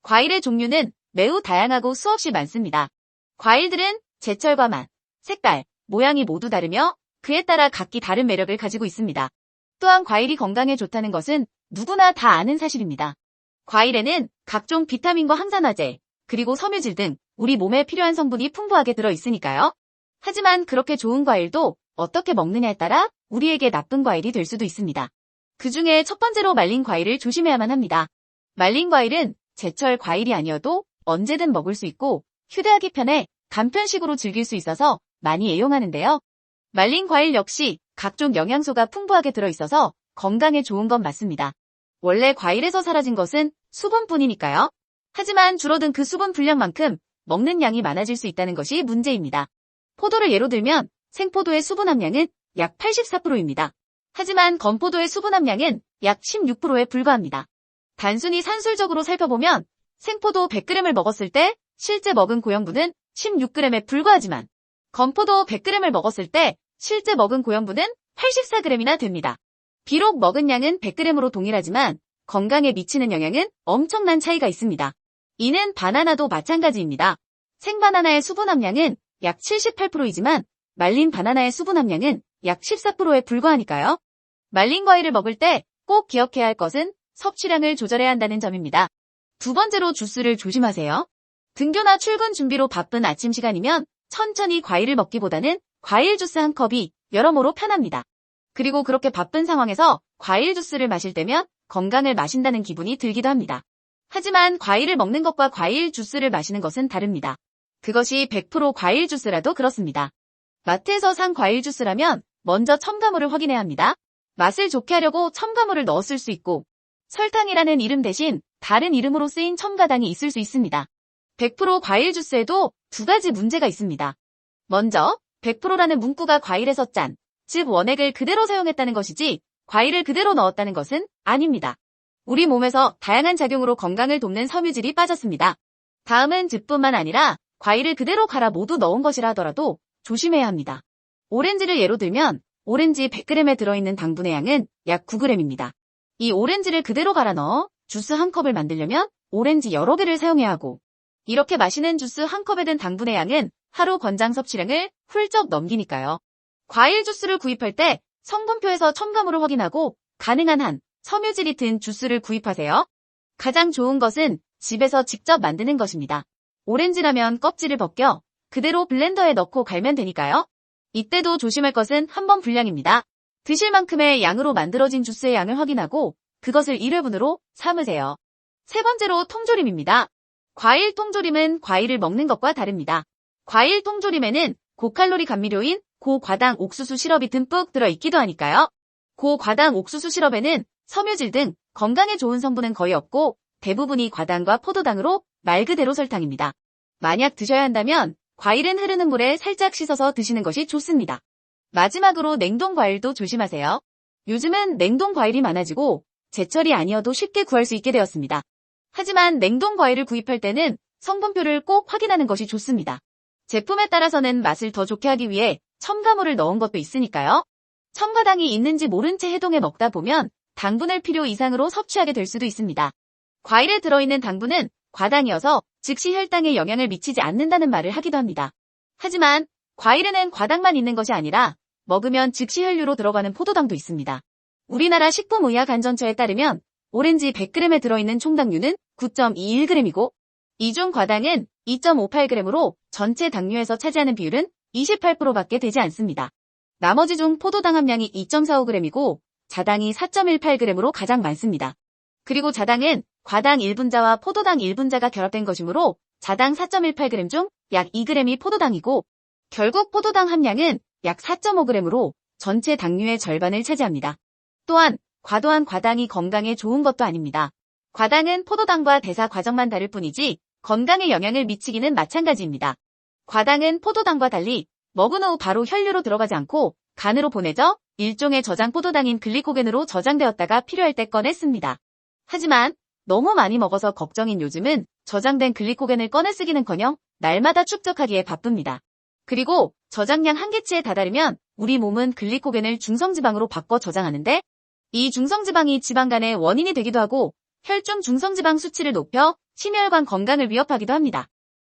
과일의 종류는 매우 다양하고 수없이 많습니다. 과일들은 제철과 맛, 색깔, 모양이 모두 다르며 그에 따라 각기 다른 매력을 가지고 있습니다. 또한 과일이 건강에 좋다는 것은 누구나 다 아는 사실입니다. 과일에는 각종 비타민과 항산화제, 그리고 섬유질 등 우리 몸에 필요한 성분이 풍부하게 들어있으니까요. 하지만 그렇게 좋은 과일도 어떻게 먹느냐에 따라 우리에게 나쁜 과일이 될 수도 있습니다. 그 중에 첫 번째로 말린 과일을 조심해야만 합니다. 말린 과일은 제철 과일이 아니어도 언제든 먹을 수 있고 휴대하기 편해 간편식으로 즐길 수 있어서 많이 애용하는데요. 말린 과일 역시 각종 영양소가 풍부하게 들어있어서 건강에 좋은 건 맞습니다. 원래 과일에서 사라진 것은 수분뿐이니까요. 하지만 줄어든 그 수분 분량만큼 먹는 양이 많아질 수 있다는 것이 문제입니다. 포도를 예로 들면 생포도의 수분 함량은 약 84%입니다. 하지만 건포도의 수분 함량은 약 16%에 불과합니다. 단순히 산술적으로 살펴보면 생포도 100g을 먹었을 때 실제 먹은 고형분은 16g에 불과하지만 건포도 100g을 먹었을 때 실제 먹은 고형분은 84g이나 됩니다. 비록 먹은 양은 100g으로 동일하지만 건강에 미치는 영향은 엄청난 차이가 있습니다. 이는 바나나도 마찬가지입니다. 생바나나의 수분 함량은 약 78%이지만 말린 바나나의 수분 함량은 약 14%에 불과하니까요. 말린 과일을 먹을 때 꼭 기억해야 할 것은 섭취량을 조절해야 한다는 점입니다. 두 번째로 주스를 조심하세요. 등교나 출근 준비로 바쁜 아침 시간이면 천천히 과일을 먹기보다는 과일 주스 한 컵이 여러모로 편합니다. 그리고 그렇게 바쁜 상황에서 과일 주스를 마실 때면 건강을 마신다는 기분이 들기도 합니다. 하지만 과일을 먹는 것과 과일 주스를 마시는 것은 다릅니다. 그것이 100% 과일 주스라도 그렇습니다. 마트에서 산 과일 주스라면 먼저 첨가물을 확인해야 합니다. 맛을 좋게 하려고 첨가물을 넣었을 수 있고 설탕이라는 이름 대신 다른 이름으로 쓰인 첨가당이 있을 수 있습니다. 100% 과일 주스에도 두 가지 문제가 있습니다. 먼저 100%라는 문구가 과일에서 짠, 즉 원액을 그대로 사용했다는 것이지 과일을 그대로 넣었다는 것은 아닙니다. 우리 몸에서 다양한 작용으로 건강을 돕는 섬유질이 빠졌습니다. 다음은 즙뿐만 아니라 과일을 그대로 갈아 모두 넣은 것이라 하더라도 조심해야 합니다. 오렌지를 예로 들면 오렌지 100g에 들어있는 당분의 양은 약 9g입니다. 이 오렌지를 그대로 갈아 넣어 주스 한 컵을 만들려면 오렌지 여러 개를 사용해야 하고 이렇게 마시는 주스 한 컵에 든 당분의 양은 하루 권장 섭취량을 훌쩍 넘기니까요. 과일 주스를 구입할 때 성분표에서 첨가물을 확인하고 가능한 한 섬유질이 든 주스를 구입하세요. 가장 좋은 것은 집에서 직접 만드는 것입니다. 오렌지라면 껍질을 벗겨 그대로 블렌더에 넣고 갈면 되니까요. 이때도 조심할 것은 한 번 분량입니다. 드실 만큼의 양으로 만들어진 주스의 양을 확인하고 그것을 1회분으로 삼으세요. 세 번째로 통조림입니다. 과일 통조림은 과일을 먹는 것과 다릅니다. 과일 통조림에는 고칼로리 감미료인 고과당 옥수수 시럽이 듬뿍 들어있기도 하니까요. 고과당 옥수수 시럽에는 섬유질 등 건강에 좋은 성분은 거의 없고 대부분이 과당과 포도당으로 말 그대로 설탕입니다. 만약 드셔야 한다면 과일은 흐르는 물에 살짝 씻어서 드시는 것이 좋습니다. 마지막으로 냉동 과일도 조심하세요. 요즘은 냉동 과일이 많아지고 제철이 아니어도 쉽게 구할 수 있게 되었습니다. 하지만 냉동 과일을 구입할 때는 성분표를 꼭 확인하는 것이 좋습니다. 제품에 따라서는 맛을 더 좋게 하기 위해 첨가물을 넣은 것도 있으니까요. 첨가당이 있는지 모른 채 해동해 먹다 보면 당분을 필요 이상으로 섭취하게 될 수도 있습니다. 과일에 들어있는 당분은 과당이어서 즉시 혈당에 영향을 미치지 않는다는 말을 하기도 합니다. 하지만 과일에는 과당만 있는 것이 아니라 먹으면 즉시 혈류로 들어가는 포도당도 있습니다. 우리나라 식품의약안전처에 따르면 오렌지 100g에 들어있는 총 당류는 9.21g이고 이 중 과당은 2.58g으로 전체 당류에서 차지하는 비율은 28%밖에 되지 않습니다. 나머지 중 포도당 함량이 2.45g이고 자당이 4.18g으로 가장 많습니다. 그리고 자당은 과당 1분자와 포도당 1분자가 결합된 것이므로 자당 4.18g 중 약 2g이 포도당이고 결국 포도당 함량은 약 4.5g으로 전체 당류의 절반을 차지합니다. 또한 과도한 과당이 건강에 좋은 것도 아닙니다. 과당은 포도당과 대사 과정만 다를 뿐이지 건강에 영향을 미치기는 마찬가지입니다. 과당은 포도당과 달리 먹은 후 바로 혈류로 들어가지 않고 간으로 보내져 일종의 저장 포도당인 글리코겐으로 저장되었다가 필요할 때 꺼내 씁니다. 하지만 너무 많이 먹어서 걱정인 요즘은 저장된 글리코겐을 꺼내 쓰기는커녕 날마다 축적하기에 바쁩니다. 그리고 저장량 한계치에 다다르면 우리 몸은 글리코겐을 중성지방으로 바꿔 저장하는데 이 중성지방이 지방간의 원인이 되기도 하고 혈중 중성지방 수치를 높여 심혈관 건강을 위협하기도 합니다.